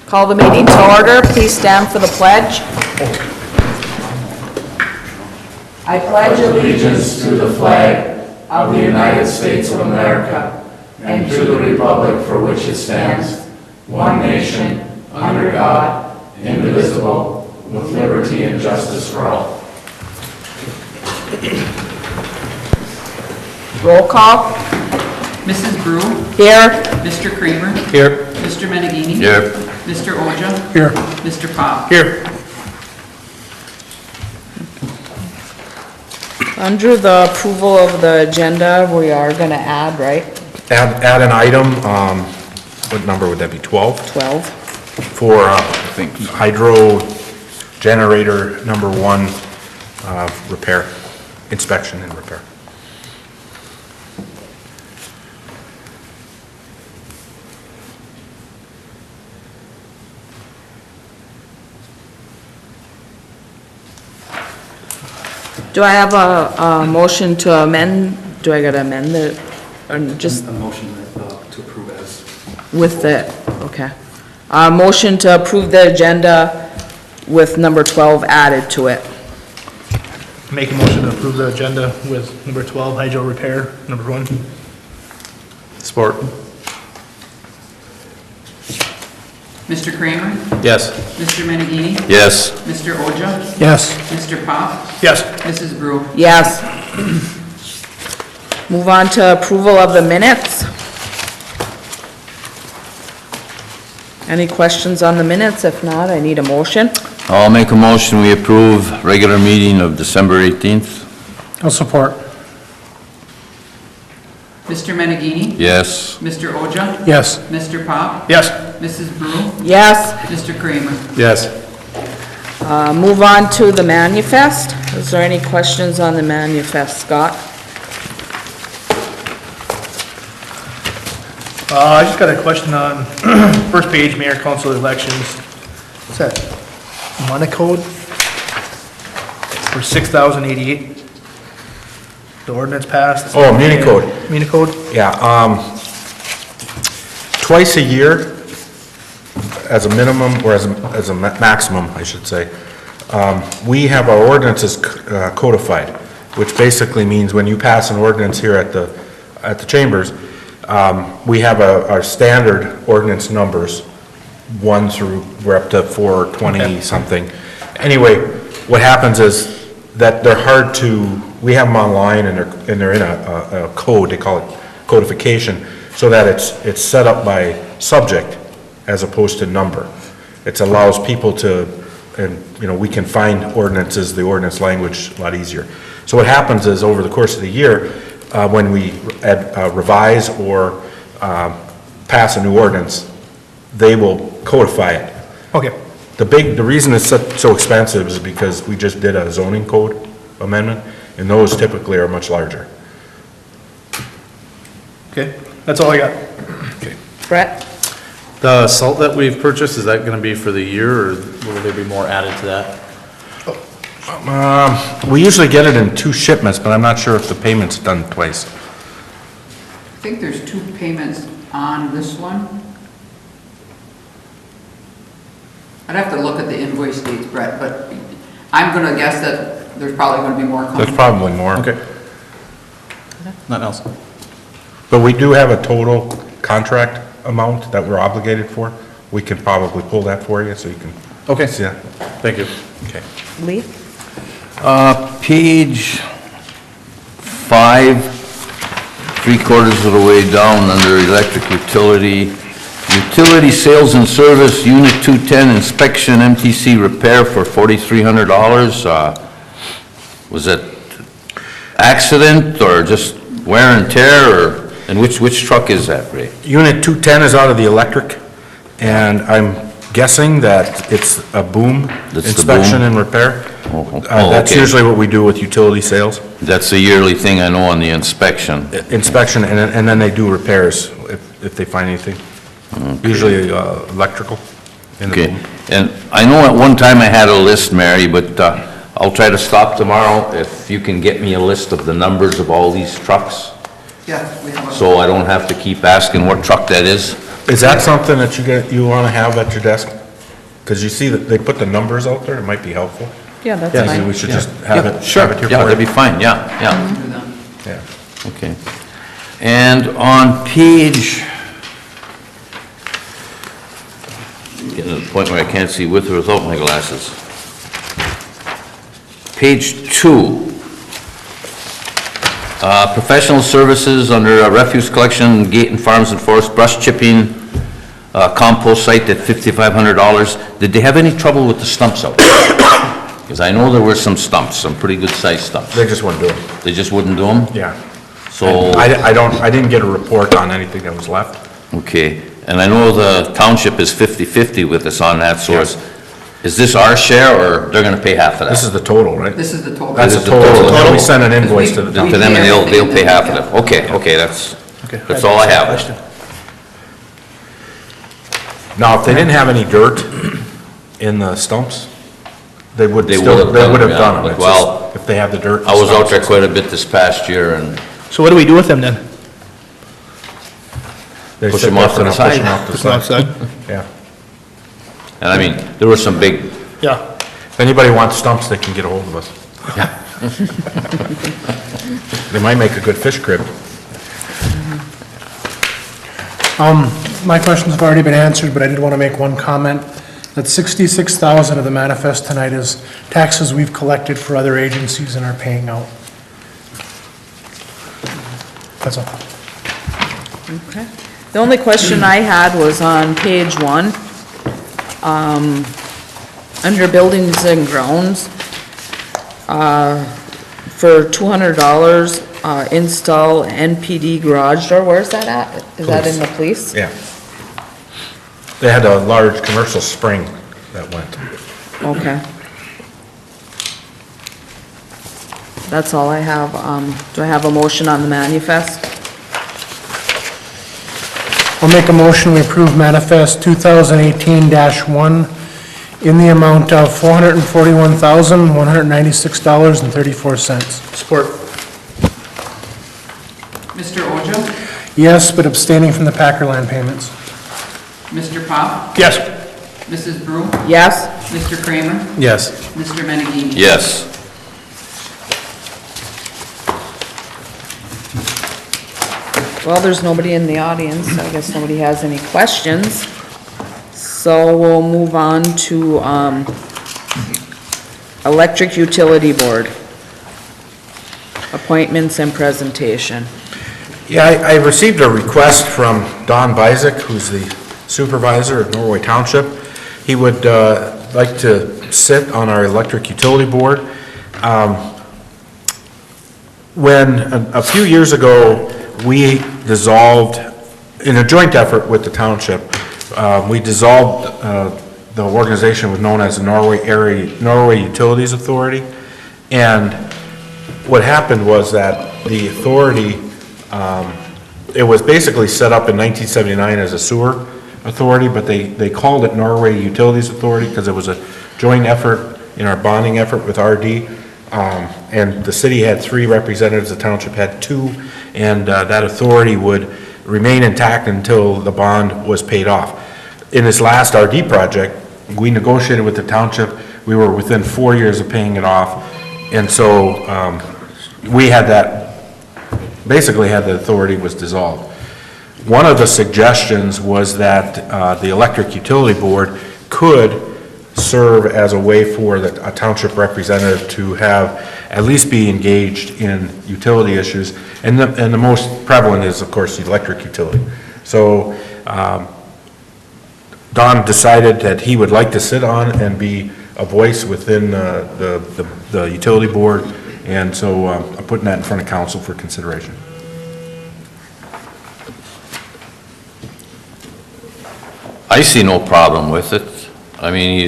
Call the meeting to order. Please stand for the pledge. I pledge allegiance to the flag of the United States of America and to the republic for which it stands, one nation, under God, indivisible, with liberty and justice for all. Roll call. Mrs. Brew. Here. Mr. Kramer. Here. Mr. Meneghini. Here. Mr. Oja. Here. Mr. Pop. Here. Under the approval of the agenda, we are going to add, right? Add an item, what number would that be, 12? 12. For, I think, hydro generator number 1, repair, inspection and repair. Do I have a motion to amend? Do I got to amend it? Or just A motion to approve as. with the, okay. Motion to approve the agenda with number 12 added to it. Make a motion to approve the agenda with number 12, hydro repair, number 1. Support. Mr. Kramer. Yes. Mr. Meneghini. Yes. Mr. Oja. Yes. Mr. Pop. Yes. Mrs. Brew. Yes. Move on to approval of the minutes. Any questions on the minutes? If not, I need a motion. I'll make a motion, we approve regular meeting of December 18th. I'll support. Mr. Meneghini. Yes. Mr. Oja. Yes. Mr. Pop. Yes. Mrs. Brew. Yes. Mr. Kramer. Yes. Move on to the manifest. Is there any questions on the manifest, Scott? I just got a question on first page, mayor council elections. What's that? Money code for 6,088. The ordinance passed. Oh, muni code. Muni code? Yeah, twice a year, as a minimum, or as a maximum, I should say, we have our ordinances codified, which basically means when you pass an ordinance here at the chambers, we have our standard ordinance numbers, 1 through, we're up to 420 something. Anyway, what happens is that they're hard to, we have them online and they're in a code, they call it codification, so that it's set up by subject as opposed to number. It allows people to, and we can find ordinances, the ordinance language a lot easier. So what happens is over the course of the year, when we revise or pass a new ordinance, they will codify it. Okay. The reason it's so expensive is because we just did a zoning code amendment, and those typically are much larger. Okay, that's all I got. Okay. Brett? The salt that we've purchased, is that gonna be for the year, or will there be more added to that? We usually get it in 2 shipments, but I'm not sure if the payment's done twice. I think there's 2 payments on this one. I'd have to look at the invoice dates, Brett, but I'm gonna guess that there's probably gonna be more coming. There's probably more. Okay. Nothing else? But we do have a total contract amount that we're obligated for. We can probably pull that for you, so you can Okay, see that. thank you. Okay. Lee? Page 5, 3/4 of the way down under electric utility. Utility sales and service, unit 210, inspection, MTC repair for $4,300. Was it accident or just wear and tear, or, and which truck is that, Ray? Unit 210 is out of the electric, and I'm guessing that it's a boom That's the inspection boom? and repair. Oh, That's okay. usually what we do with utility sales. That's a yearly thing, I know, on the inspection. Inspection, and then they do repairs if they find anything. Usually electrical in the Okay, boom. and I know at one time I had a list, Mary, but I'll try to stop tomorrow if you can get me a list of the numbers of all these trucks, Yeah, we have a. so I don't have to keep asking what truck that is. Is that something that you want to have at your desk? Because you see that they put the numbers out there, it might be helpful. Yeah, that's Maybe fine. we should just have Yeah, it, sure. have it here Yeah, for that'd be you. fine, yeah, yeah, Do that. Yeah. okay. And on page, getting to the point where I can't see with or without my glasses. Page 2. Professional services under refuse collection, gate and farms and forest, brush chipping, compost site at $5,500. Did they have any trouble with the stumps out there? Because I know there were some stumps, some pretty good sized stumps. They just wouldn't do it. They just wouldn't do them? Yeah. So, I didn't get a report on anything that was left. okay, and I know the township is 50/50 with us on that source. Is this our share, or they're gonna pay half of This is that? the total, right? This is the total. That's This the is the total. total. And then we send an invoice to the To town. them, and they'll pay half of it? Okay, that's all I have. Now, if they didn't have any dirt in the stumps, they would They still, would've they done would them, have yeah, done them. but It's well, just if they have the dirt. in I was the out there stumps. quite a bit this past year, and So what do we do with them then? They push said them off to they're the gonna push side. them off the Just not side. said? Yeah. and I mean, there were some big, Yeah. If anybody wants stumps, they can get a hold of us. They might make a good fish crib. My questions have already been answered, but I did want to make one comment, that 66,000 of the manifest tonight is taxes we've collected for other agencies and are paying out. That's all. Okay. The only question I had was on page 1, under buildings and grounds, for $200, install NPD garage door. Where's that at? Is that in the police? Yeah. They had a large commercial spring that went. Okay. That's all I have. Do I have a motion on the manifest? I'll make a motion, we approve manifest 2018-1 in the amount of $441,196.34. Support. Mr. Ojo? Yes, but abstaining from the Packerland payments. Mr. Pop? Yes. Mrs. Brew? Yes? Mr. Kramer? Yes. Mr. Menegini? yes. Well, there's nobody in the audience, so I guess nobody has any questions. So we'll move on to, Electric Utility Board. Appointments and presentation. Yeah, I received a request from Don Bizek, who's the supervisor of Norway Township. He would like to sit on our electric utility board. When, a few years ago, we dissolved, in a joint effort with the township, we dissolved the organization was known as the Norway Utilities Authority. And what happened was that the authority, it was basically set up in 1979 as a sewer authority, but they called it Norway Utilities Authority because it was a joint effort in our bonding effort with RD. And the city had 3 representatives, the township had 2, and that authority would remain intact until the bond was paid off. In this last RD project, we negotiated with the township, we were within 4 years of paying it off, and so we had that, basically had the authority was dissolved. One of the suggestions was that the electric utility board could serve as a way for a township representative to have, at least be engaged in utility issues, and the most prevalent is, of course, the electric utility. So Don decided that he would like to sit on and be a voice within the utility board, and so I'm putting that in front of council for consideration. I see no problem with it. I mean,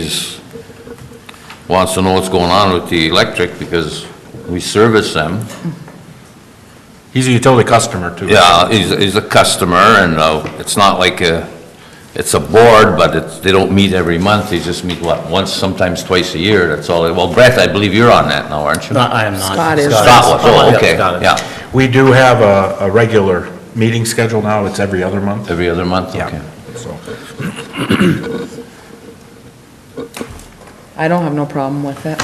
wants to know what's going on with the electric because we service them. He's a utility customer, too. Yeah, he's a customer, and it's not like it's a board, but they don't meet every month. They just meet, once, sometimes twice a year, that's all. Well, Brett, I believe you're on that now, aren't you? No, I am not. Scott is. Scott was, oh, okay, Got it. yeah. We do have a regular meeting schedule now, it's every other month. Every other month, Yeah. okay. So, I don't have no problem with it.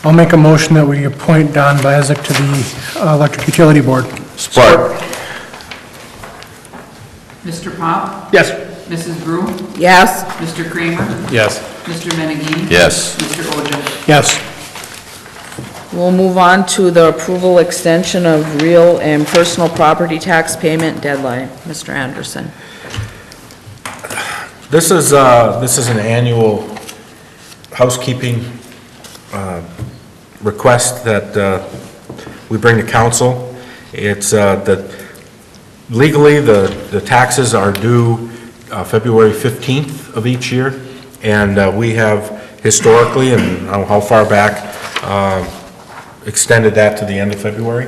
I'll make a motion that we appoint Don Bazik to the Electric Utility Board. Support. Mr. Pop? Yes. Mrs. Brew? Yes, Mr. Kramer? Yes. Mr. Menegini? Yes. Mr. Oja? Yes. we'll move on to the approval extension of real and personal property tax payment deadline. Mr. Anderson. This is an annual housekeeping request that we bring to council. It's legally, the taxes are due February 15th of each year, and we have historically, and I don't know how far back, extended that to the end of February.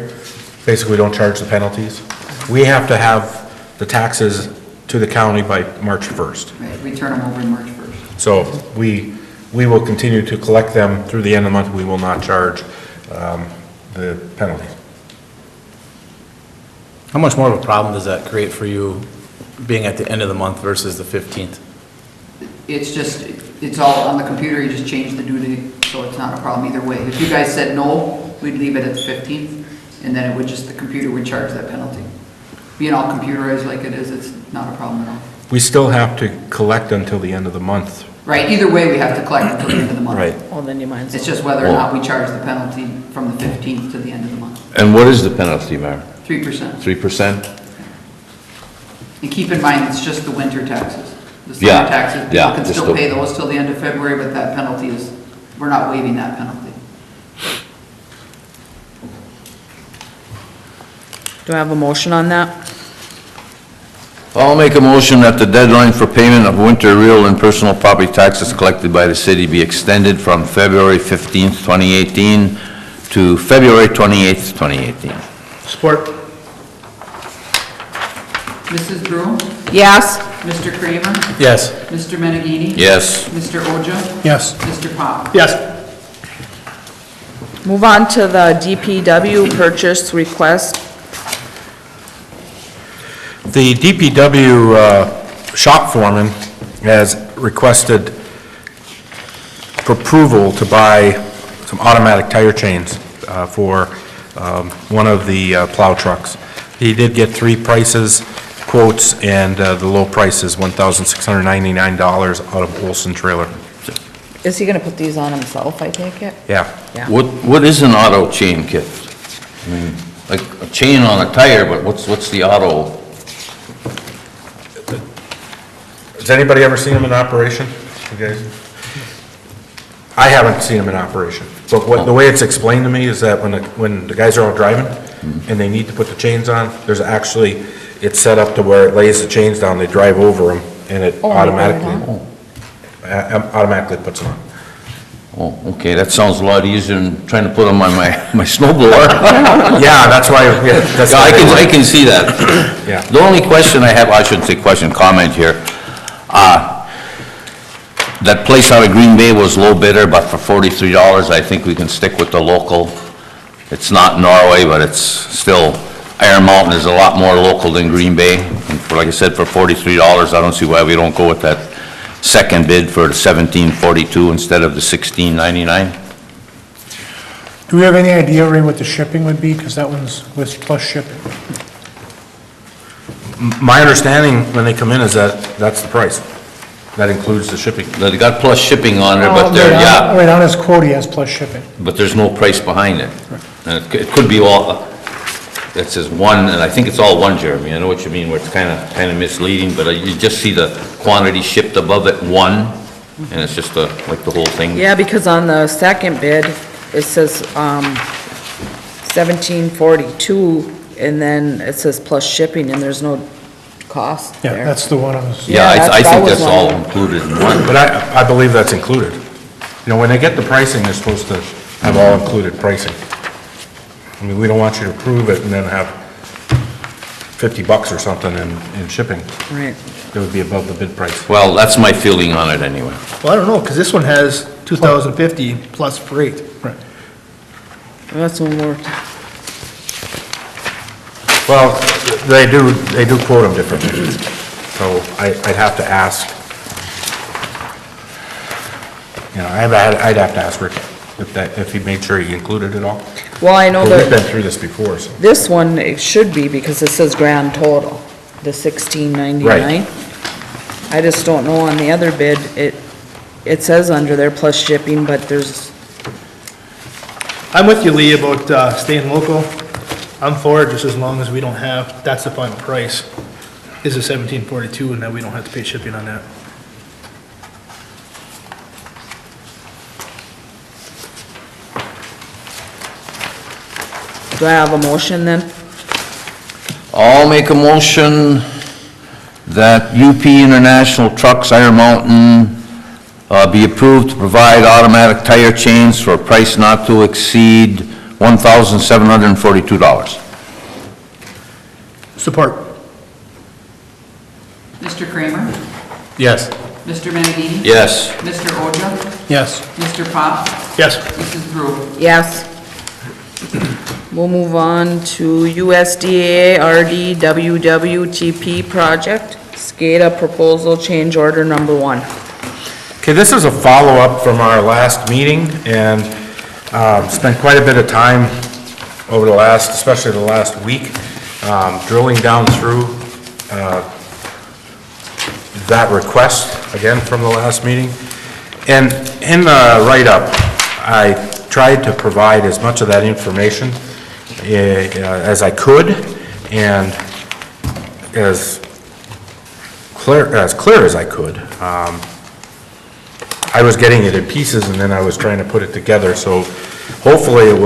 Basically, we don't charge the penalties. We have to have the taxes to the county by March 1st. Right, we turn them over in March 1st. So we will continue to collect them through the end of the month. We will not charge the penalties. How much more of a problem does that create for you, being at the end of the month versus the 15th? It's just, it's all on the computer, you just change the due date, so it's not a problem either way. If you guys said no, we'd leave it at the 15th, and then it would just, the computer would charge that penalty. Being all computerized like it is, it's not a problem at all. We still have to collect until the end of the month. Right, either way, we have to collect until the end of the month. Right. Oh, then you might as It's well. just whether or not we charge the penalty from the 15th to the end of the month. And what is the penalty, Mayor? 3%. 3%? And keep in mind, it's just the winter taxes. The Yeah, summer taxes, yeah, people can just still the- pay those till the end of February, but that penalty is, we're not waiving that penalty. Do I have a motion on that? I'll make a motion that the deadline for payment of winter real and personal property taxes collected by the city be extended from February 15th, 2018 to February 28th, 2018. Support. Mrs. Brew? Yes, Mr. Kramer? Yes. Mr. Menegini? Yes. Mr. Oja? Yes. Mr. Pop? Yes. move on to the DPW purchase request. The DPW shop foreman has requested approval to buy some automatic tire chains for one of the plow trucks. He did get 3 prices, quotes, and the low price is $1,699 out of Olson Trailer. Is he gonna put these on himself, I take it? Yeah. Yeah. What is an auto chain kit? I mean, like a chain on a tire, but what's the auto? Has anybody ever seen them in operation? You guys? I haven't seen them in operation. But the way it's explained to me is that when the guys are out driving and they need to put the chains on, there's actually, it's set up to where it lays the chains down, they drive over them, and it Oh, automatically puts them on. Oh, okay, that sounds a lot easier than trying to put them on my snowblower. Yeah, that's why, yeah, that's. Yeah, I can see that. Yeah. The only question I have, I shouldn't say question, comment here. That place out of Green Bay was low bidder, but for $43, I think we can stick with the local. It's not Norway, but it's still, Iron Mountain is a lot more local than Green Bay. And for, like I said, for $43, I don't see why we don't go with that second bid for the $17.42 instead of the $16.99. Do we have any idea, Ray, what the shipping would be? Because that one's with plus shipping. My understanding when they come in is that that's the price. That includes the shipping. They got plus shipping on there, but Oh, they're, right on- yeah, Right on his quote, he has plus shipping. but there's no price behind it. And it could be all, it says one, and I think it's all one, Jeremy, I know what you mean, where it's kind of misleading, but you just see the quantity shipped above it, one, and it's just like the whole thing. Yeah, because on the second bid, it says, 1742, and then it says plus shipping, and there's no cost Yeah, there. that's the one I was, Yeah, Yeah, I that think was that's all one. included in one. But I believe that's included. You know, when they get the pricing, they're supposed to have all included pricing. I mean, we don't want you to approve it and then have $50 or something in shipping. Right. It would be above the bid price. Well, that's my feeling on it anyway. Well, I don't know, because this one has 2,050 plus freight. right. That's one more. Well, they do quote them differently. So I'd have to ask You know, I'd have to ask Rick if he made sure he included it all. Well, I know But we've been that through this before, so. this one, it should be, because it says grand total, the $16.99. Right. I just don't know on the other bid, it says under there plus shipping, but there's, I'm with you, Lee, about staying local. I'm for it just as long as we don't have, that's the final price, is the $17.42, and that we don't have to pay shipping on that. do I have a motion then? I'll make a motion that UP International Trucks Iron Mountain be approved to provide automatic tire chains for a price not to exceed $1,742. Support. Mr. Kramer? Yes. Mr. Menadini? Yes. Mr. Oja? Yes. Mr. Pop? Yes. Mrs. Brew? Yes. We'll move on to USDA RDWWTP project, SCADA proposal change order number 1. Okay, this is a follow-up from our last meeting, and spent quite a bit of time over the last, especially the last week, drilling down through that request, again, from the last meeting. And in the write-up, I tried to provide as much of that information as I could, and as clear as I could. I was getting it in pieces, and then I was trying to put it together, so hopefully it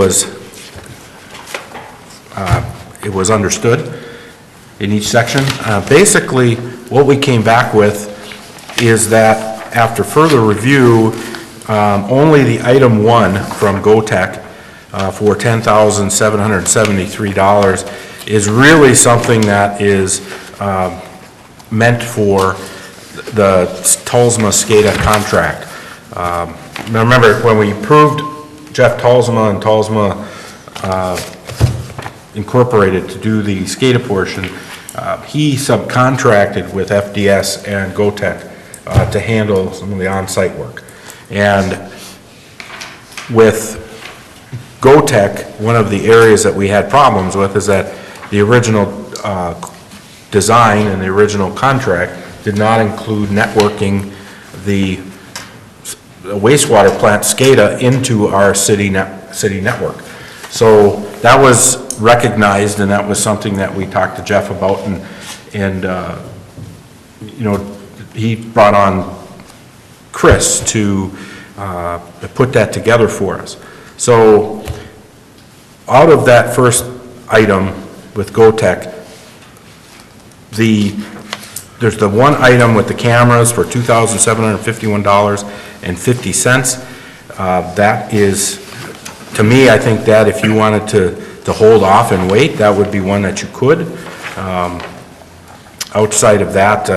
was understood in each section. Basically, what we came back with is that after further review, only the item 1 from GoTech for $10,773 is really something that is meant for the Tulsma SCADA contract. Now remember, when we approved Jeff Tulsma and Tulsma Incorporated to do the SCADA portion, he subcontracted with FDS and GoTech to handle some of the on-site work. And with GoTech, one of the areas that we had problems with is that the original design and the original contract did not include networking the wastewater plant SCADA into our city network. So that was recognized, and that was something that we talked to Jeff about, and you know, he brought on Chris to put that together for us. So out of that first item with GoTech, there's the one item with the cameras for $2,751.50. That is, to me, I think that if you wanted to hold off and wait, that would be one that you could. Outside of that,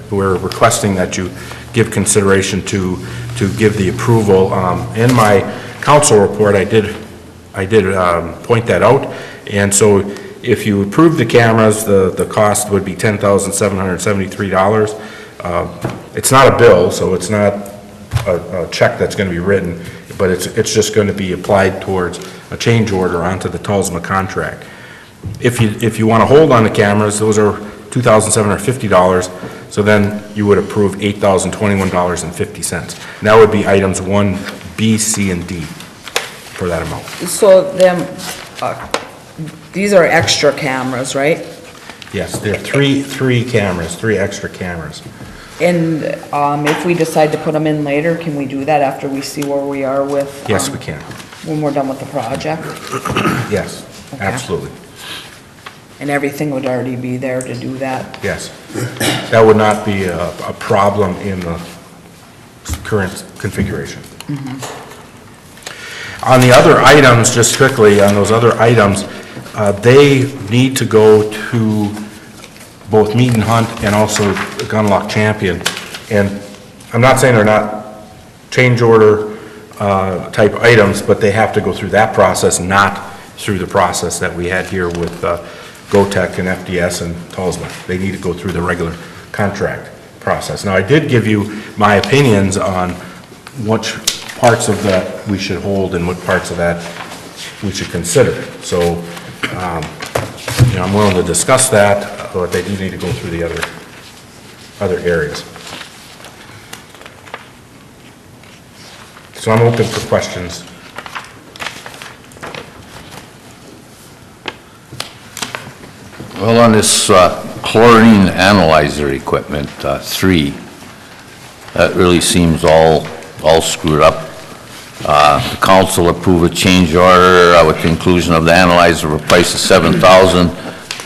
we're requesting that you give consideration to give the approval. In my council report, I did point that out, and so if you approve the cameras, the cost would be $10,773. It's not a bill, so it's not a check that's going to be written, but it's just going to be applied towards a change order onto the Tulsma contract. If you want to hold on the cameras, those are $2,750, so then you would approve $8,021.50. And that would be items 1, B, C, and D for that amount. So these are extra cameras, right? Yes, there are three cameras, 3 extra cameras. And if we decide to put them in later, can we do that after we see where we are with? Yes, we can. When we're done with the project? Yes, Okay. absolutely. And everything would already be there to do that? Yes. That would not be a problem in the current configuration. On the other items, just quickly, on those other items, they need to go to both Meat and Hunt and also Gunlock Champion. And I'm not saying they're not change order type items, but they have to go through that process, not through the process that we had here with GoTech and FDS and Tulsma. They need to go through the regular contract process. Now, I did give you my opinions on which parts of that we should hold and what parts of that we should consider. So, I'm willing to discuss that, but they do need to go through the other areas. So I'm open for questions. Well, on this chlorine analyzer equipment, 3, that really seems all screwed up. The council approved a change order with the inclusion of the analyzer for a price of $7,000.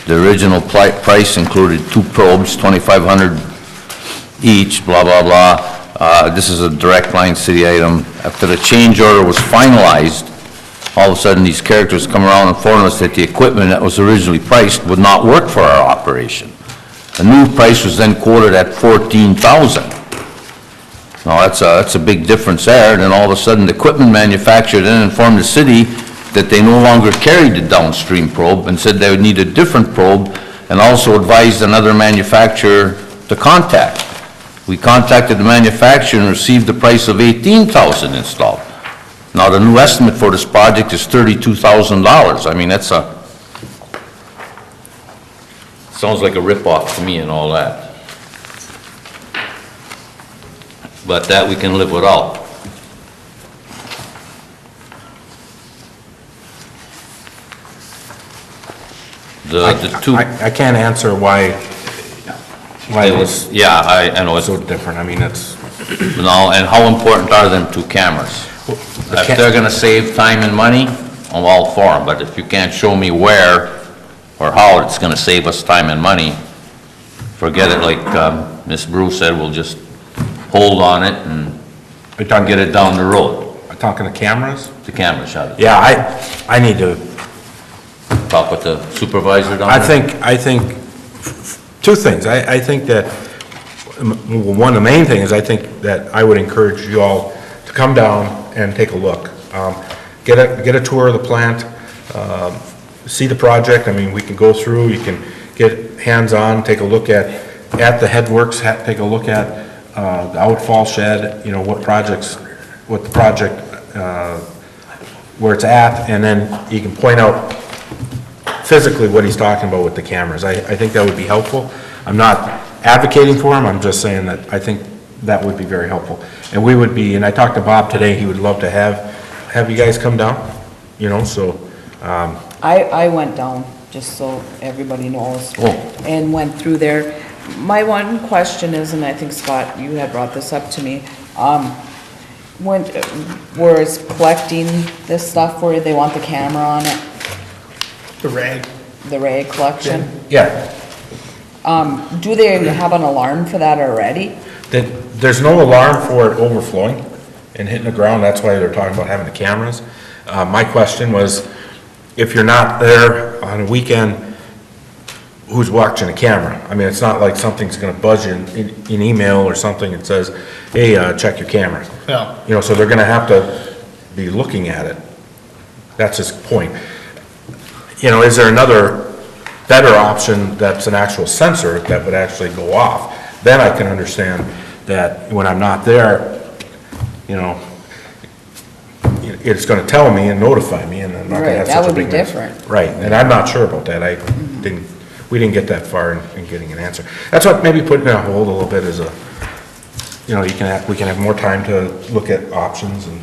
The original price included 2 probes, $2,500 each, blah, blah, blah. This is a direct line city item. After the change order was finalized, all of a sudden, these characters come around and inform us that the equipment that was originally priced would not work for our operation. The new price was then quoted at $14,000. Now, that's a big difference there, and then all of a sudden, the equipment manufacturer then informed the city that they no longer carried the downstream probe and said they would need a different probe, and also advised another manufacturer to contact. We contacted the manufacturer and received the price of $18,000 installed. Now, the new estimate for this project is $32,000. I mean, sounds like a rip-off to me and all that. But that we can live without. The two, I can't answer why it was yeah, I know it's, so different. I mean, it's, no, and how important are them 2 cameras? If they're gonna save time and money, I'm all for them, but if you can't show me where or how it's gonna save us time and money, forget it, like Ms. Bruce said, we'll just hold on it and get it down the road. talking to cameras? The camera shot. Yeah, I need to, Talk with the supervisor down I there? think 2 things. I think that, one of the main things, I think that I would encourage you all to come down and take a look. Get a tour of the plant, see the project. I mean, we can go through, you can get hands-on, take a look at the headworks, take a look at the outfall shed, what the project, where it's at, and then you can point out physically what he's talking about with the cameras. I think that would be helpful. I'm not advocating for him, I'm just saying that I think that would be very helpful. And we would be, and I talked to Bob today, he would love to have you guys come down, so. I went down, just so everybody knows. Oh. And went through there. My one question is, and I think Scott, you had brought this up to me, whereas collecting this stuff where they want the camera on it, The rag. the rag collection, Yeah, do they have an alarm for that already? there's no alarm for it overflowing and hitting the ground, that's why they're talking about having the cameras. My question was, if you're not there on a weekend, who's watching the camera? I mean, it's not like something's gonna buzz you in email or something that says, hey, check your camera. Yeah. So they're gonna have to be looking at it. That's his point. Is there another better option that's an actual sensor that would actually go off? Then I can understand that when I'm not there, it's gonna tell me and notify me, and I'm not gonna Right, have that such a would be big mess. different. Right, and I'm not sure about that. We didn't get that far in getting an answer. That's what maybe putting it on hold a little bit is we can have more time to look at options and.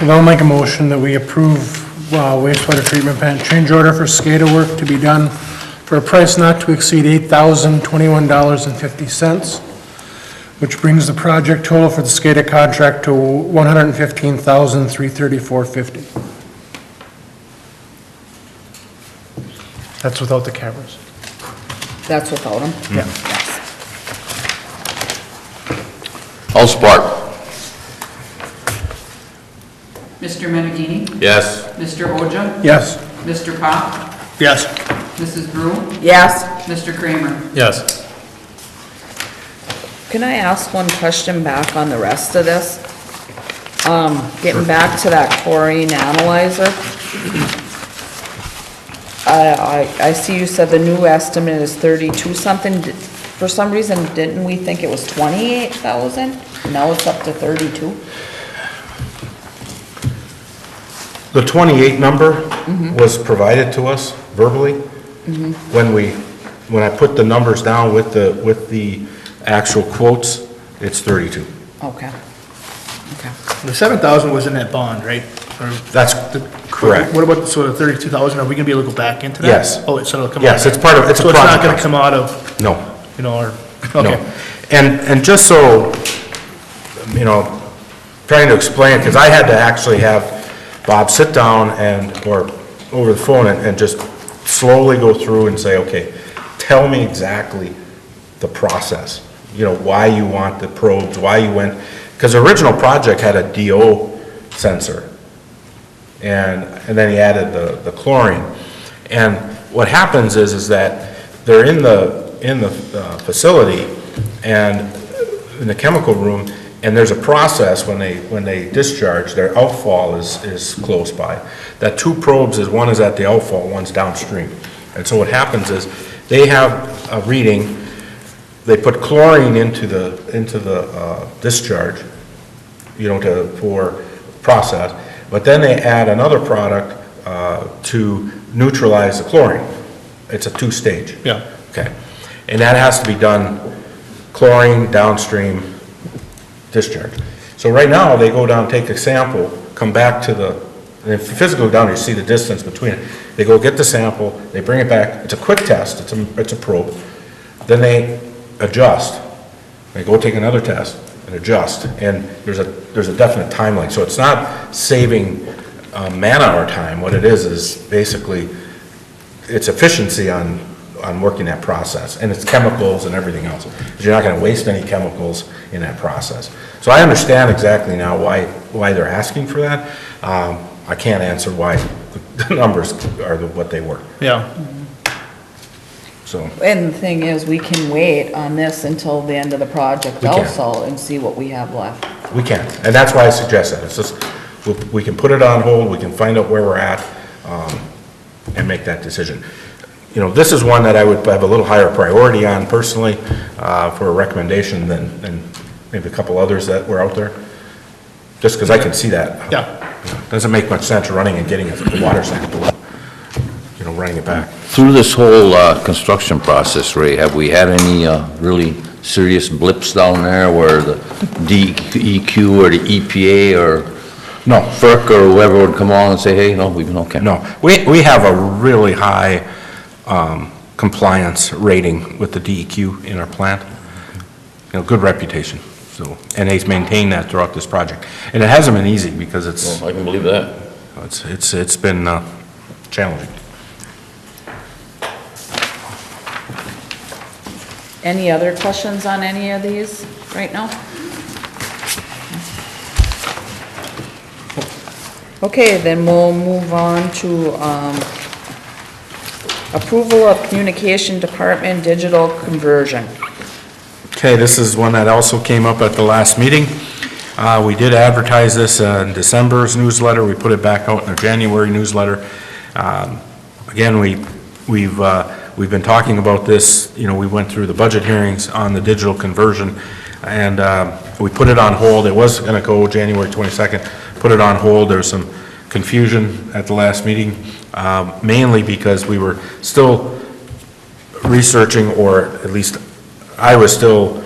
And I'll make a motion that we approve wastewater treatment plant change order for SCADA work to be done for a price not to exceed $8,021.50, which brings the project total for the SCADA contract to $115,334.50. That's without the cameras. That's without them? Yeah. All support. Mr. Menegini? Yes. Mr. Oja? Yes. Mr. Pop? Yes. Mrs. Brew? Yes. Mr. Kramer? Yes. Can I ask one question back on the rest of this? Getting back to that chlorine analyzer. I see you said the new estimate is 32 something. For some reason, didn't we think it was 28,000? Now it's up to 32? The 28 number was provided to us verbally. When I put the numbers down with the actual quotes, it's 32. Okay. Okay. The 7,000 was in that bond, right? Or That's correct. What about, so the 32,000, are we gonna be able to go back into that? Yes. Oh, so it'll come out? Yes, it's part of, it's a So it's not project gonna cost. come out of, No. you know, or, No. okay. And just so, trying to explain, because I had to actually have Bob sit down or over the phone and just slowly go through and say, okay, tell me exactly the process. Why you want the probes, why you went, because the original project had a DO sensor. And then he added the chlorine. And what happens is that they're in the facility and in the chemical room, and there's a process when they discharge, their outfall is close by. That two probes is, one is at the outfall, one's downstream. And so what happens is they have a reading, they put chlorine into the discharge, for process, but then they add another product to neutralize the chlorine. It's a two-stage. Yeah. Okay. And that has to be done chlorine downstream discharge. So right now, they go down, take a sample, come back to and if you physically go down, you see the distance between it. They go get the sample, they bring it back, it's a quick test, it's a probe. Then they adjust. They go take another test and adjust, and there's a definite timeline. So it's not saving man-hour time. What it is basically, it's efficiency on working that process, and it's chemicals and everything else. Because you're not gonna waste any chemicals in that process. So I understand exactly now why they're asking for that. I can't answer why the numbers are what they were, Yeah. so. And the thing is, we can wait on this until the end of the project We can. also and see what we have left. We can, and that's why I suggest that. It's just, we can put it on hold, we can find out where we're at, and make that decision. This is one that I would have a little higher priority on personally, for a recommendation than maybe a couple others that were out there. Just because I can see that. Yeah. Doesn't make much sense running and getting a water sample, running it back. Through this whole construction process, Ray, have we had any really serious blips down there where the DEQ or the EPA or No. FERC or whoever would come on and say, hey, no, we've been okay? No, we have a really high compliance rating with the DEQ in our plant. Good reputation, so, and they've maintained that throughout this project. And it hasn't been easy because it's I can believe that. been challenging. Any other questions on any of these right now? Okay, then we'll move on to, approval of communication department digital conversion. Okay, this is one that also came up at the last meeting. We did advertise this in December's newsletter. We put it back out in the January newsletter. Again, we've been talking about this. We went through the budget hearings on the digital conversion, and we put it on hold. It was going to go January 22nd, put it on hold. There was some confusion at the last meeting, mainly because we were still researching, or at least I was still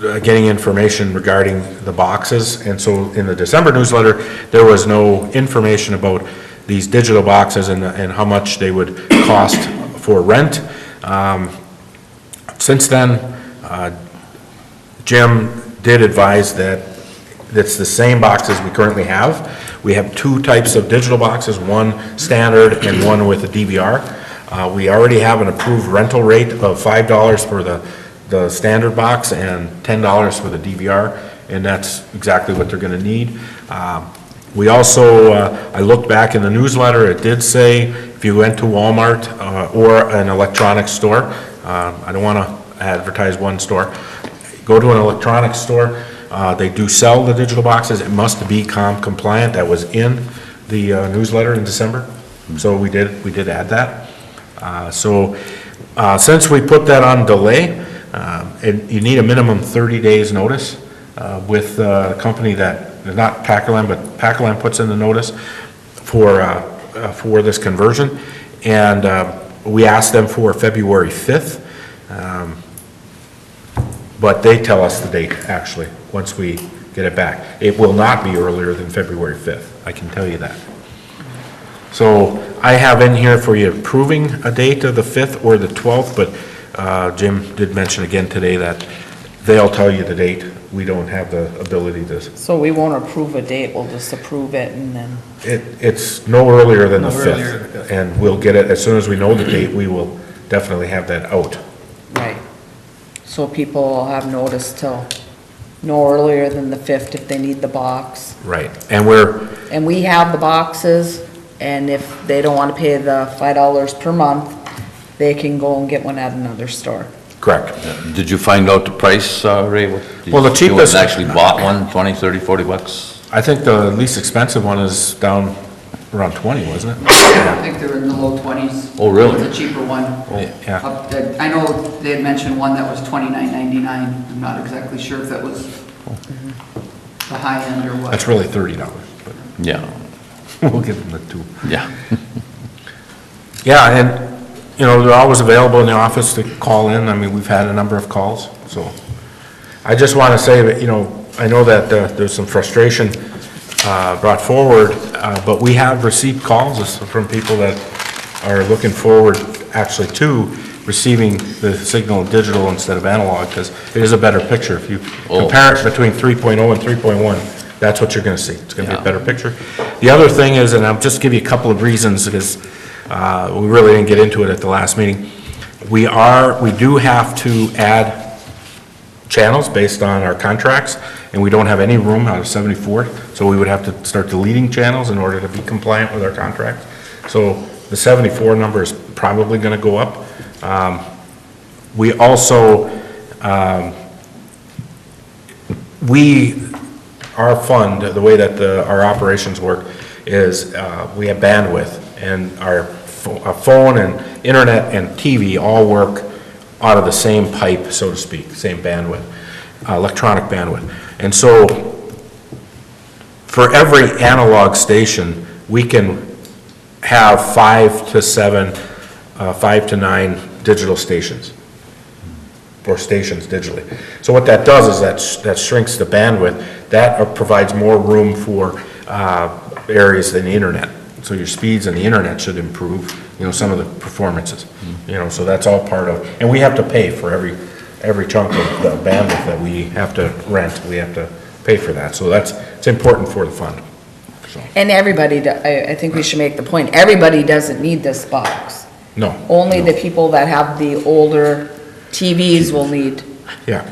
getting information regarding the boxes. And so in the December newsletter, there was no information about these digital boxes and how much they would cost for rent. Since then, Jim did advise that it's the same boxes we currently have. We have two types of digital boxes, one standard and one with a DVR. We already have an approved rental rate of $5 for the standard box and $10 for the DVR, and that's exactly what they're gonna need. We also, I looked back in the newsletter, it did say if you went to Walmart or an electronics store, I don't wanna advertise one store, go to an electronics store, they do sell the digital boxes. It must be compliant. That was in the newsletter in December, so we did add that. Since we put that on delay, and you need a minimum 30 days notice with a company that, not Packerland, but Packerland puts in the notice for this conversion. And we asked them for February 5th, but they tell us the date, actually, once we get it back. It will not be earlier than February 5th, I can tell you that. So I have in here for you approving a date of the 5th or the 12th, but Jim did mention again today that they'll tell you the date. We don't have the ability to, So we won't approve a date, we'll just approve it and then, it's no earlier than the No earlier than the 5th. 5th. And we'll get it, as soon as we know the date, we will definitely have that out. right. So people will have notice till no earlier than the 5th if they need the box. Right. And we're, And we have the boxes, and if they don't want to pay the $5 per month, they can go and get one at another store. correct. Did you find out the price, Ray? Well, the cheapest- You actually bought one, 20, 30, 40 bucks? I think the least expensive one is down around 20, wasn't it? I think they were in the low 20s. Oh, really? The cheaper one. Yeah. I know they had mentioned one that was $29.99. I'm not exactly sure if that was the high end or what. That's really $30, but Yeah, we'll give them the two. yeah. Yeah, and, you know, they're always available in the office to call in. I mean, we've had a number of calls, so. I just want to say that, you know, I know that there's some frustration brought forward, but we have received calls from people that are looking forward actually to receiving the signal digital instead of analog, because it is a better picture. If you compare it between 3.0 and 3.1, that's what you're going to see. It's going to be a better picture. The other thing is, and I'll just give you a couple of reasons, because we really didn't get into it at the last meeting. We do have to add channels based on our contracts, and we don't have any room out of 74, so we would have to start deleting channels in order to be compliant with our contracts. So the 74 number is probably going to go up. We also, our fund, the way that our operations work is we have bandwidth, and our phone and internet and TV all work out of the same pipe, so to speak, same bandwidth, electronic bandwidth. And so for every analog station, we can have 5 to 9 digital stations, or stations digitally. So what that does is that shrinks the bandwidth. That provides more room for areas than the internet. So your speeds on the internet should improve, you know, some of the performances. You know, so that's all part of, and we have to pay for every chunk of the bandwidth that we have to rent. We have to pay for that. So it's important for the fund. So, And everybody, I think we should make the point, everybody doesn't need this box. no. Only no. the people that have the older TVs will need. Yeah.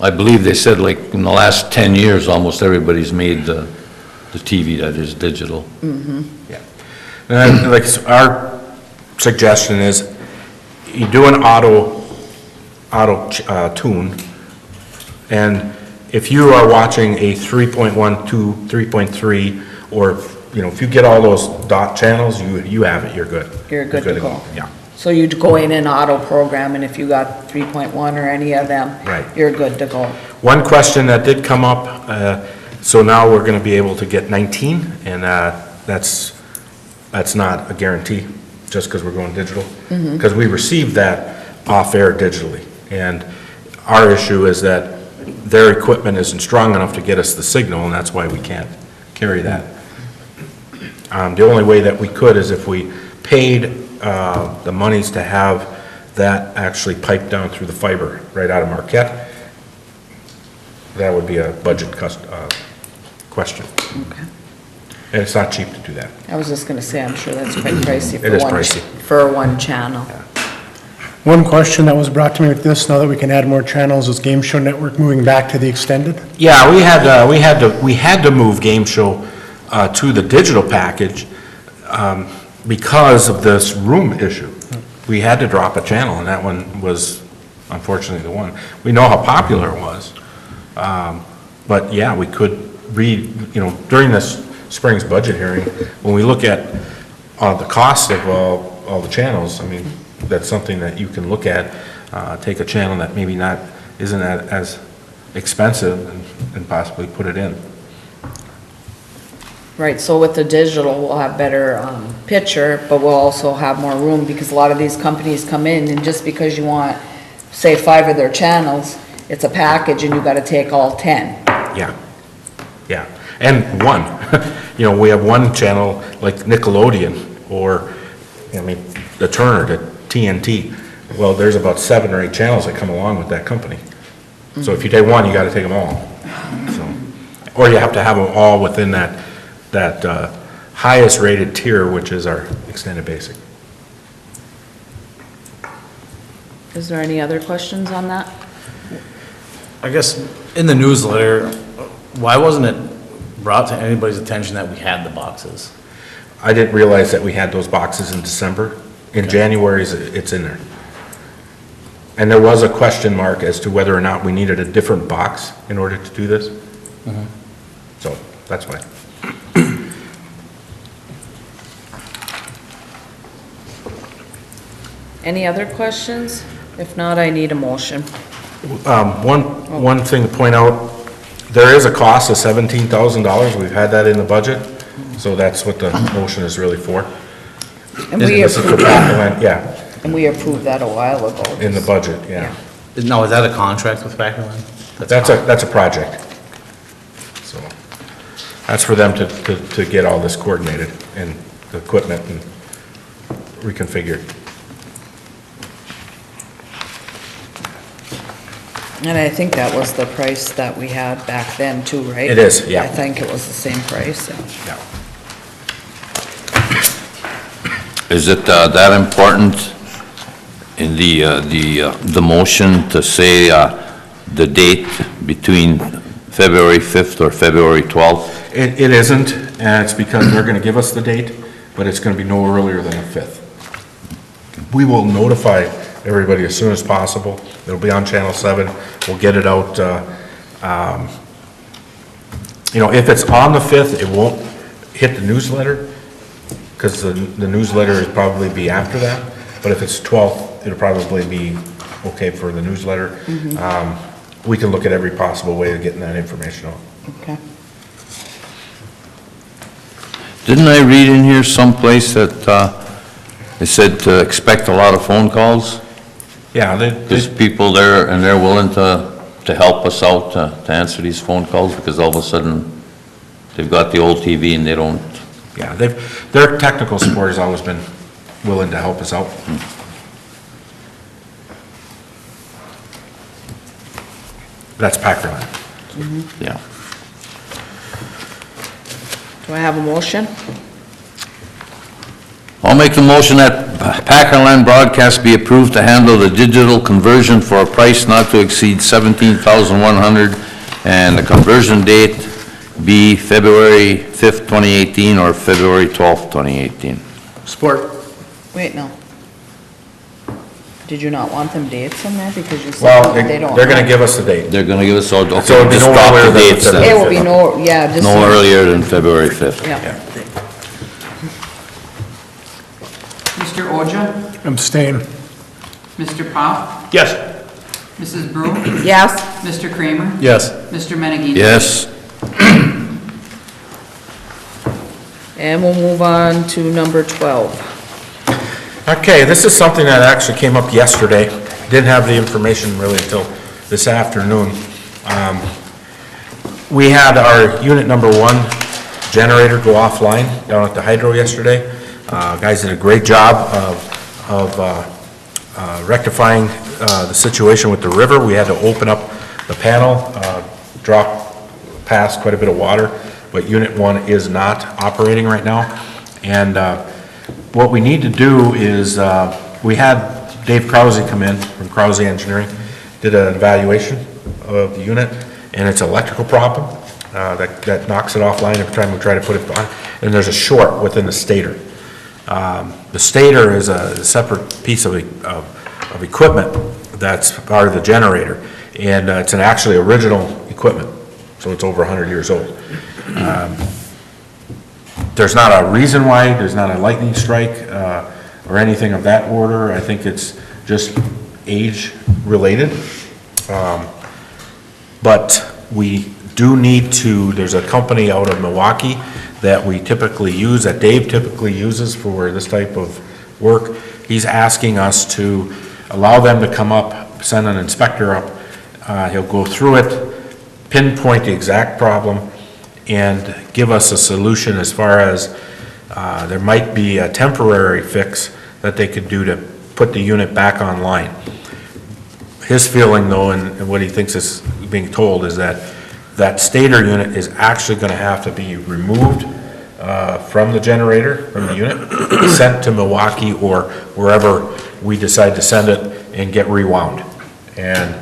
I believe they said like in the last 10 years, almost everybody's made the TV that is digital. Yeah. And like our suggestion is you do an auto tune, and if you are watching a 3.1 to 3.3, or, you know, if you get all those dot channels, you have it, you're good. You're good to go. Yeah. So you'd go in and auto program, and if you got 3.1 or any of them, Right. you're good to go. One question that did come up, so now we're gonna be able to get 19, and that's not a guarantee, just because we're going digital. Because we received that off-air digitally, and our issue is that their equipment isn't strong enough to get us the signal, and that's why we can't carry that. The only way that we could is if we paid the monies to have that actually piped down through the fiber right out of Marquette. That would be a budget question. Okay. And it's not cheap to do that. I was just gonna say, I'm sure that's quite pricey for It is one, pricey. for one channel. One question that was brought to me with this, now that we can add more channels, is Game Show Network moving back to the extended? Yeah, we had to move Game Show to the digital package because of this room issue. We had to drop a channel, and that one was unfortunately the one. We know how popular it was, but yeah, we could you know, during this spring's budget hearing, when we look at the cost of all the channels, I mean, that's something that you can look at, take a channel that maybe isn't as expensive and possibly put it in. Right, so with the digital, we'll have better picture, but we'll also have more room, because a lot of these companies come in, and just because you want, say, 5 of their channels, it's a package, and you gotta take all 10. Yeah, yeah, and one, you know, we have one channel like Nickelodeon, or, I mean, the Turner, the TNT. Well, there's about 7 or 8 channels that come along with that company. So if you take one, you gotta take them all. So, or you have to have them all within that highest rated tier, which is our extended basic. Is there any other questions on that? I guess in the newsletter, why wasn't it brought to anybody's attention that we had the boxes? I didn't realize that we had those boxes in December. In January, it's in there. And there was a question mark as to whether or not we needed a different box in order to do this. So, that's why. Any other questions? If not, I need a motion. One thing to point out, there is a cost of $17,000. We've had that in the budget, so that's what the motion is really for. And we This is for approved, Packland, yeah, and we approved that a while ago. in the budget, yeah. Now, is that a contract with Factorland? That's a project. So, that's for them to get all this coordinated and the equipment and reconfigured. And I think that was the price that we had back then too, right? It is, yeah. I think it was the same price, yeah. Yeah. Is it that important in the motion to say the date between February 5th or February 12th? It isn't, and it's because they're gonna give us the date, but it's gonna be no earlier than the 5th. We will notify everybody as soon as possible. It'll be on Channel 7. We'll get it out, you know, if it's on the 5th, it won't hit the newsletter, because the newsletter will probably be after that. But if it's 12th, it'll probably be okay for the newsletter. We can look at every possible way of getting that information out. Okay. Didn't I read in here someplace that it said to expect a lot of phone calls? Yeah, There's people there, and they're willing to help us out to answer these phone calls, because all of a sudden, they've got the old TV and they don't. yeah, their technical support has always been willing to help us out. That's Packland. Yeah. Do I have a motion? I'll make the motion that Packerland Broadcast be approved to handle the digital conversion for a price not to exceed $17,100, and the conversion date be February 5th, 2018, or February 12th, 2018. Support. Wait, no. Did you not want them dates in there? Because you Well, said they don't. they're gonna give us the date. They're gonna give us all, okay, So it'll be just no drop earlier the than dates the then. It will be no, yeah, just. No earlier than February 5th. Yeah. Mr. Oja? Abstain. Mr. Pop? Yes. Mrs. Brew? Yes, Mr. Kramer? Yes. Mr. Menninger? Yes. and we'll move on to number 12. Okay, this is something that actually came up yesterday. Didn't have the information really until this afternoon. We had our unit number 1 generator go offline down at the hydro yesterday. Guys did a great job of rectifying the situation with the river. We had to open up the panel, drop past quite a bit of water, but unit 1 is not operating right now. And what we need to do is, we had Dave Krause come in from Krause Engineering, did an evaluation of the unit, and it's an electrical problem that knocks it offline every time we try to put it on, and there's a short within the stator. The stator is a separate piece of equipment that's part of the generator, and it's an actually original equipment, so it's over 100 years old. There's not a reason why, there's not a lightning strike, or anything of that order. I think it's just age-related. But we do need to, there's a company out of Milwaukee that we typically use, that Dave typically uses for this type of work. He's asking us to allow them to come up, send an inspector up. He'll go through it, pinpoint the exact problem, and give us a solution as far as there might be a temporary fix that they could do to put the unit back online. His feeling though, and what he thinks is being told, is that that stator unit is actually gonna have to be removed from the generator, from the unit, sent to Milwaukee or wherever we decide to send it and get rewound. And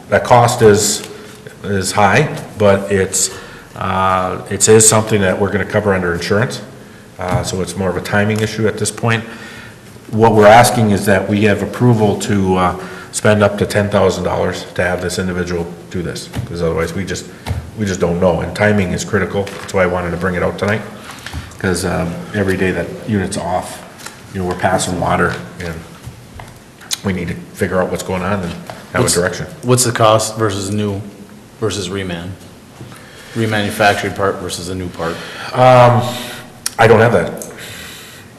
that cost is high, but it is something that we're gonna cover under insurance. So it's more of a timing issue at this point. What we're asking is that we have approval to spend up to $10,000 to have this individual do this, because otherwise we just don't know, and timing is critical. That's why I wanted to bring it out tonight, because every day that unit's off, we're passing water, and we need to figure out what's going on and have a direction. What's the cost versus new versus remanufactured part versus a new part? I don't have that.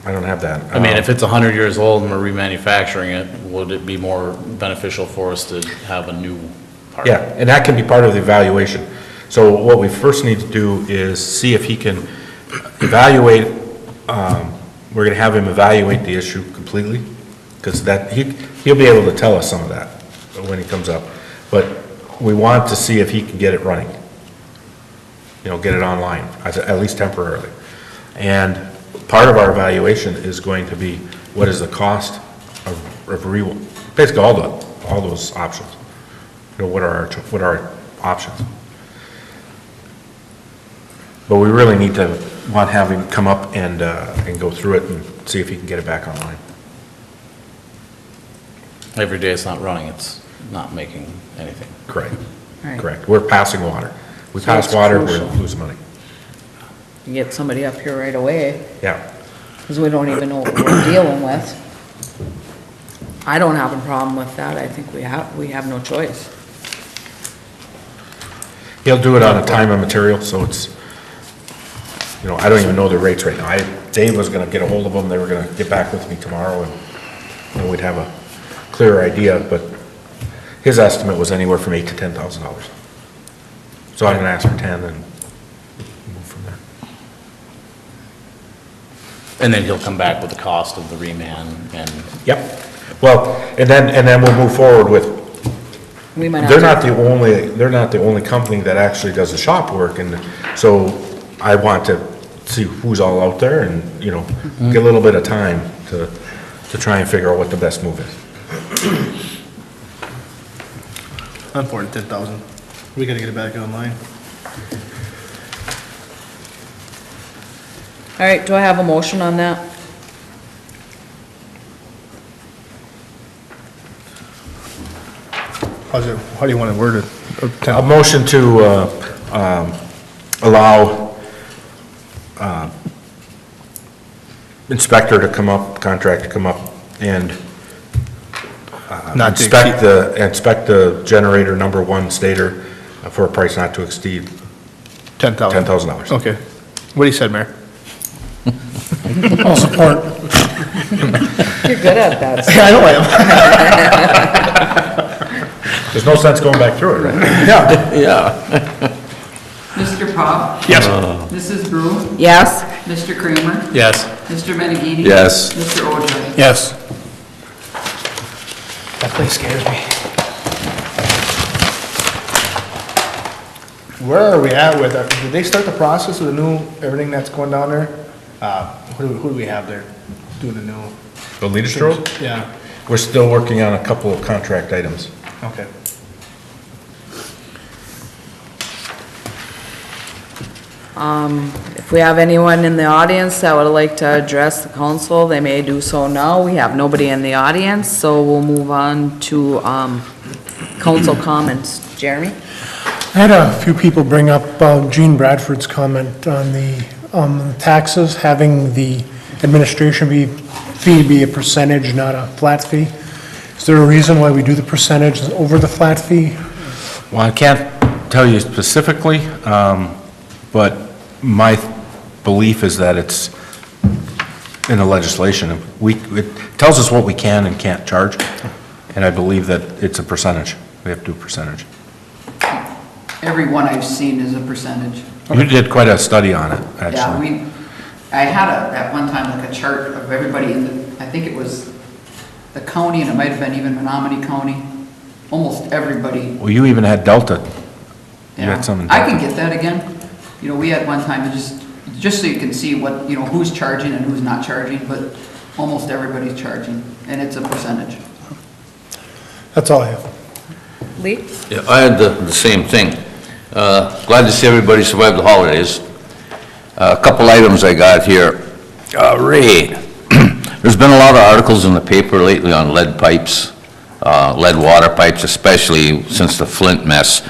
I don't have that. I mean, if it's 100 years old and we're remanufacturing it, would it be more beneficial for us to have a new part? Yeah, and that can be part of the evaluation. So what we first need to do is see if he can evaluate, we're gonna have him evaluate the issue completely, because he'll be able to tell us some of that when he comes up. But we want to see if he can get it running. Get it online, at least temporarily. And part of our evaluation is going to be, what is the cost of basically all those options. What are our options? But we really need to have him come up and go through it and see if he can get it back online. Every day it's not running, it's not making anything. Correct. Right. Correct. We're passing water. We So pass it's water, crucial. we lose money. You get somebody up here right away, Yeah. because we don't even know what we're dealing with. I don't have a problem with that. I think we have no choice. He'll do it on a time and material, so it's, I don't even know the rates right now. Dave was gonna get a hold of them, they were gonna get back with me tomorrow, and we'd have a clearer idea, but his estimate was anywhere from $8,000 to $10,000. So I'm gonna ask for 10 and move from there. And then he'll come back with the cost of the reman and, Yep. Well, and then we'll move forward with, We might they're have not the only company that actually does the shop work, and so I want to see who's all out there and, get a little bit of time to try and figure out what the best move is. I'm for it, 10,000. We gotta get it back online. All right, do I have a motion on that? How do you want to word it? A motion to allow inspector to come up, contractor to come up and Not to inspect the generator number 1 stator for a price not to exceed $10,000. $10,000. Okay. What he said, Mayor? I'll support. You're good at that. I know I There's no sense going back through it, right? am. Yeah. Yeah. Mr. Pop? Yes. Mrs. Brew? Yes? Mr. Kramer? yes. Mr. Menegini? Yes. Mr. Ogier? Yes. That place scares me. Where are we at with that? Did they start the process of the new, everything that's going down there? Who do we have there doing the new? The leadership role? Yeah, We're still working on a couple of contract items. okay. If we have anyone in the audience that would like to address the council, they may do so now. We have nobody in the audience, so we'll move on to, council comments. Jeremy? I had a few people bring up Gene Bradford's comment on the taxes, having the administration be fee be a percentage, not a flat fee. Is there a reason why we do the percentage over the flat fee? Well, I can't tell you specifically, but my belief is that it's in the legislation. It tells us what we can and can't charge, and I believe that it's a percentage. We have to do a percentage. Every one I've seen is a percentage. You did quite a study on it, Yeah, actually. I had at one time like a chart of everybody in the, I think it was the county, and it might have been even Menominee County, almost everybody. Well, you even had Delta. You Yeah. had some in I can Delta. get that again. You know, we had one time, just so you can see what, you know, who's charging and who's not charging, but almost everybody's charging, and it's a percentage. That's all I have. Lee? Yeah, I had the same thing. Glad to see everybody survived the holidays. A couple items I got here. Ray, there's been a lot of articles in the paper lately on lead pipes, lead water pipes, especially since the Flint mess.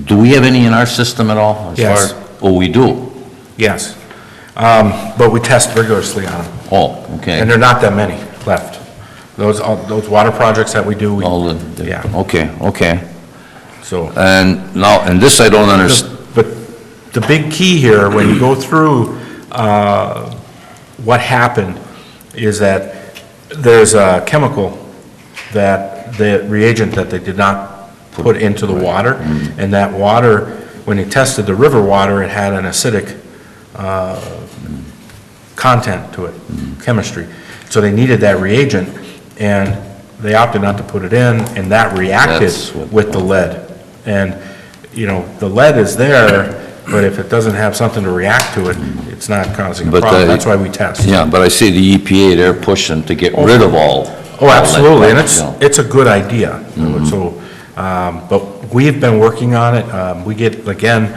Do we have any in our system at all? Yes. Oh, we do? Yes. But we test rigorously on them, Oh, okay. and there are not that many left. Those water projects that we do, yeah, Okay. so. And now, and this I don't understand. But the big key here, when you go through, what happened is that there's a chemical that, the reagent that they did not put into the water, and that water, when they tested the river water, it had an acidic content to it, chemistry. So they needed that reagent, and they opted not to put it in, and that reacted That's what- with the lead. And, you know, the lead is there, but if it doesn't have something to react to it, it's not causing a But, problem. That's why we test. Yeah, but I see the EPA, they're pushing to get rid of all. Oh, absolutely, and lead pipes, it's a good idea. So, but we've been working on it. We get, again,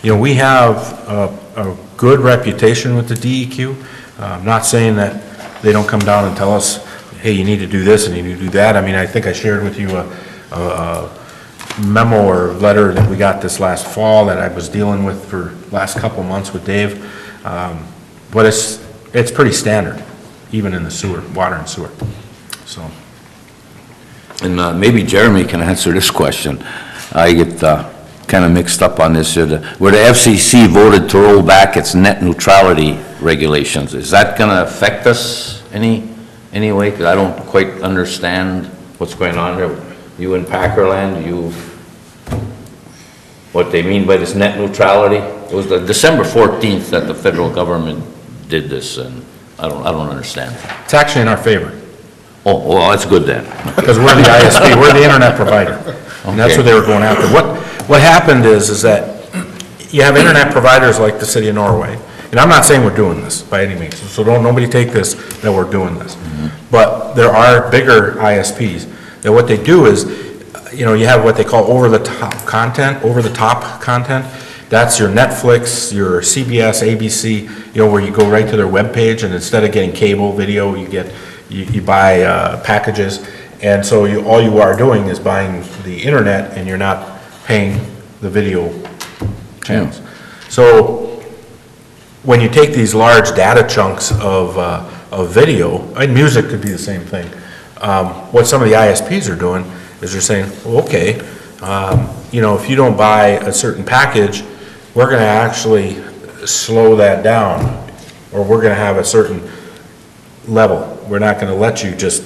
you know, we have a good reputation with the DEQ. Not saying that they don't come down and tell us, hey, you need to do this and you need to do that. I mean, I think I shared with you a memo or letter that we got this last fall that I was dealing with for last couple months with Dave. But it's pretty standard, even in the sewer, water and sewer, so. And maybe Jeremy can answer this question. I get kind of mixed up on this. Where the FCC voted to roll back its net neutrality regulations, is that going to affect us any way? Because I don't quite understand what's going on there. You in Packerland, what they mean by this net neutrality? It was the December 14th that the federal government did this, and I don't understand. It's actually in our favor, Oh, well, that's good then. because we're the ISP, we're the internet provider, and that's Okay. what they were going after. What happened is that you have internet providers like the city of Norway, and I'm not saying we're doing this by any means, so nobody take this that we're doing this. But there are bigger ISPs, that what they do is, you know, you have what they call over-the-top content. That's your Netflix, your CBS, ABC, you know, where you go right to their webpage, and instead of getting cable video, you buy packages. And so all you are doing is buying the internet, and you're not paying the video channels. So when you take these large data chunks of video, and music could be the same thing, what some of the ISPs are doing is they're saying, well, okay, you know, if you don't buy a certain package, we're going to actually slow that down, or we're going to have a certain level. We're not going to let you just,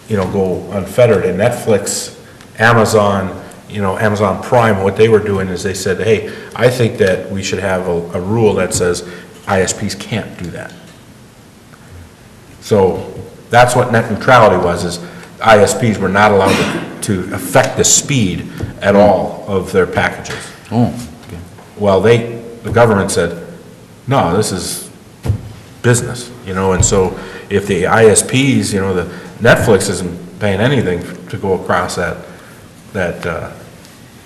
you know, go unfettered. And Netflix, Amazon, you know, Amazon Prime, what they were doing is they said, hey, I think that we should have a rule that says ISPs can't do that. So that's what net neutrality was, is ISPs were not allowed to affect the speed at all of their packages. Oh, okay. Well, the government said, no, this is business, you know, and so if the ISPs, you know, the Netflix isn't paying anything to go across that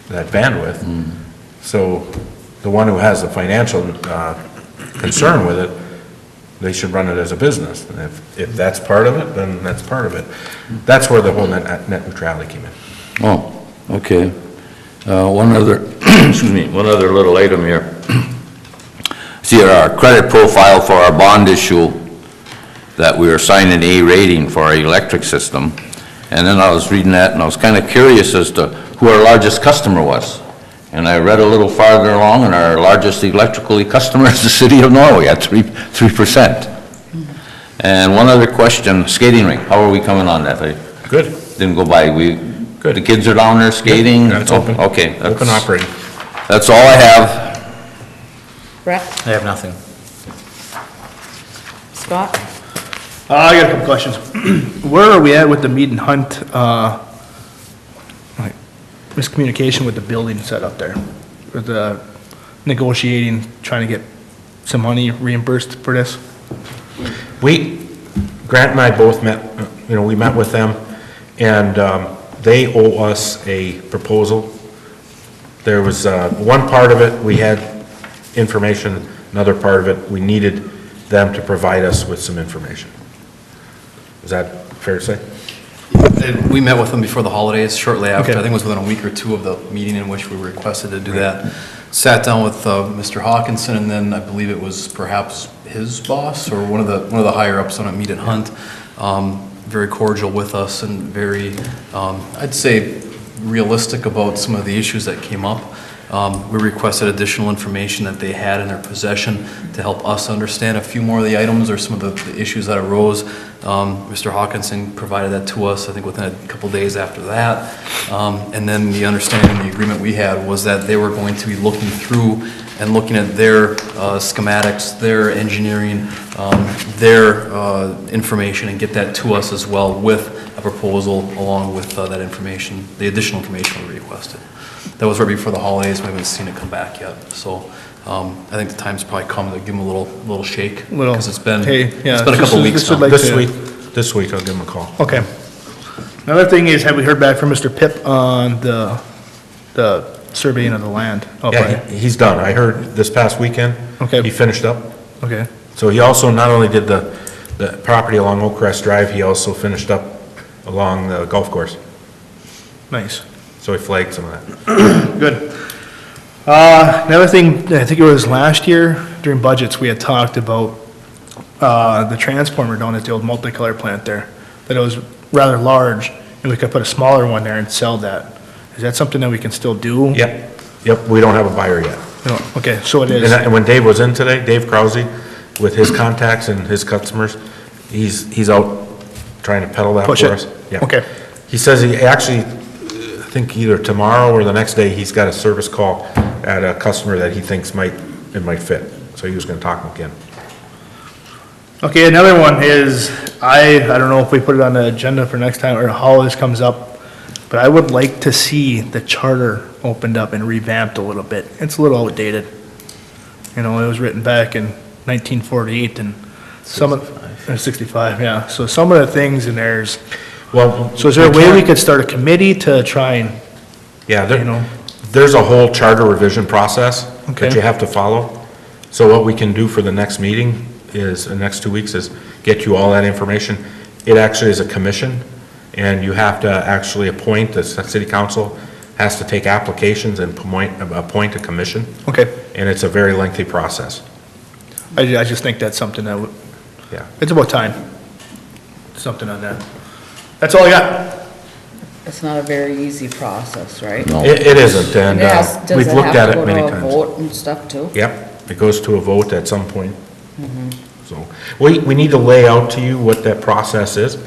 bandwidth. So the one who has the financial concern with it, they should run it as a business. And if that's part of it, then that's part of it. That's where the whole net neutrality came in. Oh, okay. One other, excuse me, one other little item here. See, our credit profile for our bond issue that we were assigned an A rating for our electric system. And then I was reading that, and I was kind of curious as to who our largest customer was. And I read a little farther along, and our largest electrical customer is the city of Norway at 3%. And one other question, skating rink, how are we coming on that? Good. Didn't go by, Good. the kids are down there skating? Yeah, it's open. Okay. Open operating. That's all I have. Brett, I have nothing. Scott? I got a couple questions. Where are we at with the meet and hunt, like, miscommunication with the building set up there? With the negotiating, trying to get some money reimbursed for this? Grant and I both met, we met with them, and they owe us a proposal. There was one part of it, we had information, another part of it, we needed them to provide us with some information. Is that fair to say? We met with them before the holidays, shortly after, Okay. I think it was within a week or two of the meeting in which we were requested to do that. Sat down with Mr. Hawkinson, and then I believe it was perhaps his boss, or one of the higher-ups on a meet and hunt, very cordial with us and very, I'd say, realistic about some of the issues that came up. We requested additional information that they had in their possession to help us understand a few more of the items or some of the issues that arose. Mr. Hawkinson provided that to us, I think, within a couple days after that. And then the understanding, the agreement we had was that they were going to be looking through and looking at their schematics, their engineering, their information, and get that to us as well with a proposal along with that information, the additional information we requested. That was right before the holidays. We haven't seen it come back yet. So I think the time's probably come to give them a little shake. Because it's been a couple weeks now. This week I'll give them a call. Okay. Another thing is, have we heard back from Mr. Pip on the surveying of the land? Yeah, he's done. I heard this past weekend. Okay. He finished up. Okay. So he also not only did the property along Oak Crest Drive, he also finished up along the golf course. Nice. So he flagged some of that. Good. Another thing, I think it was last year during budgets, we had talked about the transformer down at the old multicolor plant there, that it was rather large, and we could put a smaller one there and sell that. Is that something that we can still do? Yep, we don't have a buyer yet. No, okay, so it is. And when Dave was in today, Dave Krause, with his contacts and his customers, he's out trying to peddle that Push for it. us. Yeah. Okay. He says he actually, I think either tomorrow or the next day, he's got a service call at a customer that he thinks it might fit. So he was gonna talk again. Okay, another one is, I don't know if we put it on the agenda for next time or how this comes up, but I would like to see the charter opened up and revamped a little bit. It's a little outdated. You know, it was written back in 1948 and some of, 65, yeah. So some of the things in there's, Well. so is there a way we could start a committee to try and, Yeah, you know? there's a whole charter revision process Okay. that you have to follow. So what we can do for the next meeting is, the next 2 weeks, is get you all that information. It actually is a commission, and you have to actually appoint, the city council has to take applications and appoint a commission, Okay, and it's a very lengthy process. I just think that's something that would, Yeah. it's about time. Something on that. That's all I got. It's not a very easy process, right? No. It isn't, and And it has- does we've it looked have at to it go many to a times. vote and stuff too? Yep, it goes to a vote at some point. So, we need to lay out to you what that process is.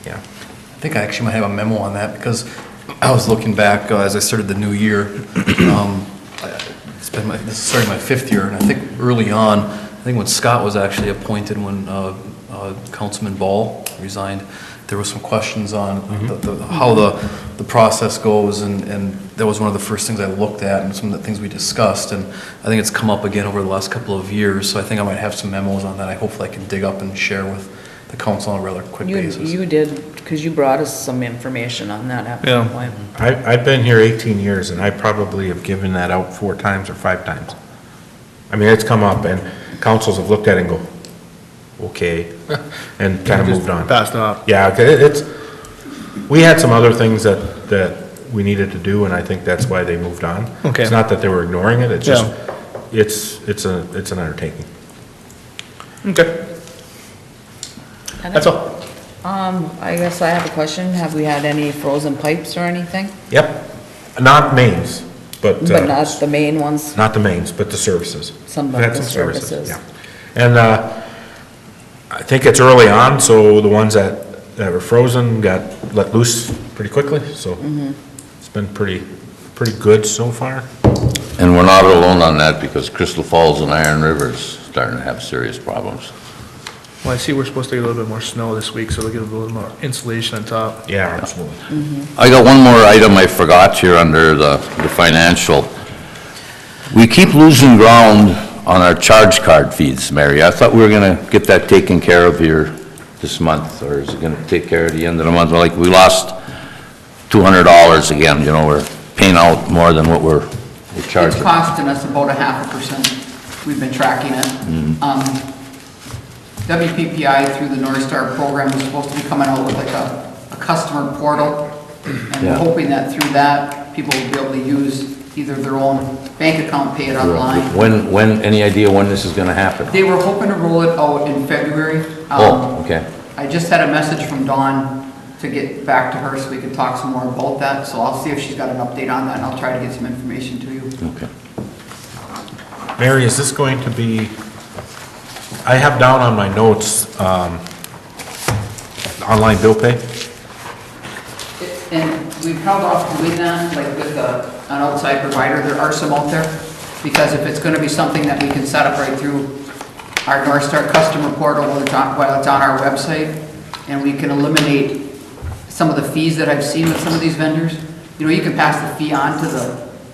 Yeah. I think I actually might have a memo on that, because I was looking back as I started the new year. This is starting my 5th year, and I think early on, I think when Scott was actually appointed, when Councilman Ball resigned, there was some questions on how the process goes, and that was one of the first things I looked at, and some of the things we discussed, and I think it's come up again over the last couple of years, so I think I might have some memos on that I hopefully I can dig up and share with the council on a rather quick basis. You did, because you brought us some information on that at Yeah. one point. I've been here 18 years, and I probably have given that out 4 times or 5 times. I mean, it's come up, and councils have looked at it and go, okay, and kind of moved on. Passed off. Yeah, 'cause we had some other things that we needed to do, and I think that's why they moved on. Okay. It's not that they were ignoring it, it's just, Yeah. it's an undertaking. Okay. That's all. I guess I have a question. Have we had any frozen pipes or anything? Yep, not mains, but. But not the main ones? Not the mains, but the services. Some of We've had the some services. Yeah. And I think it's early on, so the ones that were frozen got let loose pretty quickly, so it's been pretty good so far. And we're not alone on that, because Crystal Falls and Iron River's starting to have serious problems. Well, I see we're supposed to get a little bit more snow this week, so they'll get a little more insulation on top. Yeah, absolutely. I got one more item I forgot here under the financial. We keep losing ground on our charge card fees, Mary. I thought we were gonna get that taken care of here this month, or is it gonna take care of the end of the month? Like, we lost $200 again, you know, we're paying out more than what we're It's charging. costing us about 0.5%. We've been tracking it. WPPI through the North Star program is supposed to be coming out with like a customer portal. And we're Yeah. hoping that through that, people will be able to use either their own bank account, pay it online. When, any idea when this is gonna happen? They were hoping to roll it out in February. Oh, okay. I just had a message from Dawn to get back to her so we could talk some more about that. So I'll see if she's got an update on that and I'll try to get some information to you. Okay. Mary, is this going to be, I have down on my notes, online bill pay? And we've held off doing that, like with an outside provider, there are some out there. Because if it's gonna be something that we can set up right through our North Star customer portal while it's on our website, and we can eliminate some of the fees that I've seen with some of these vendors. You know, you can pass the fee on to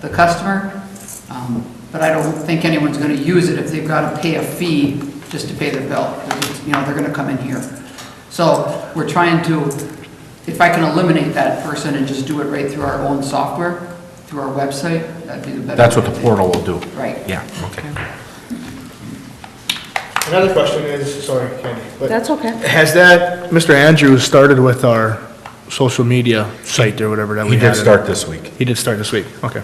the customer, but I don't think anyone's gonna use it if they've gotta pay a fee just to pay their bill. 'Cause it's, you know, they're gonna come in here. So we're trying to, if I can eliminate that person and just do it right through our own software, through our website, that'd be the better. That's what the portal will do. Right. Yeah, okay. Another question is, sorry, Candy. but That's okay. Has that, Mr. Andrews started with our social media site or whatever that we He had? did start this week. He did start this week, okay.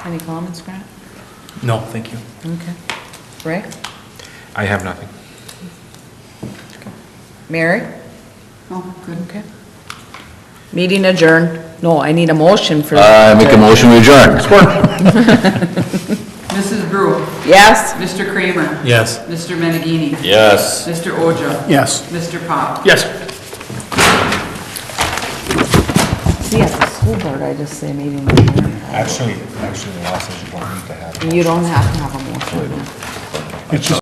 Any comments, Grant? No, thank you. Okay. Ray? I have nothing. Mary? Oh, good. Okay. Meeting adjourned. No, I need a motion for. I make a motion to adjourn. Mrs. Brew, Yes? Mr. Kramer, Yes. Mr. Menegini, Yes. Mr. Oja, Yes. Mr. Pop. Yes. See, at the school board, I just say meeting adjourned. Actually, the law says you don't need to have. You don't have to have a motion. It's just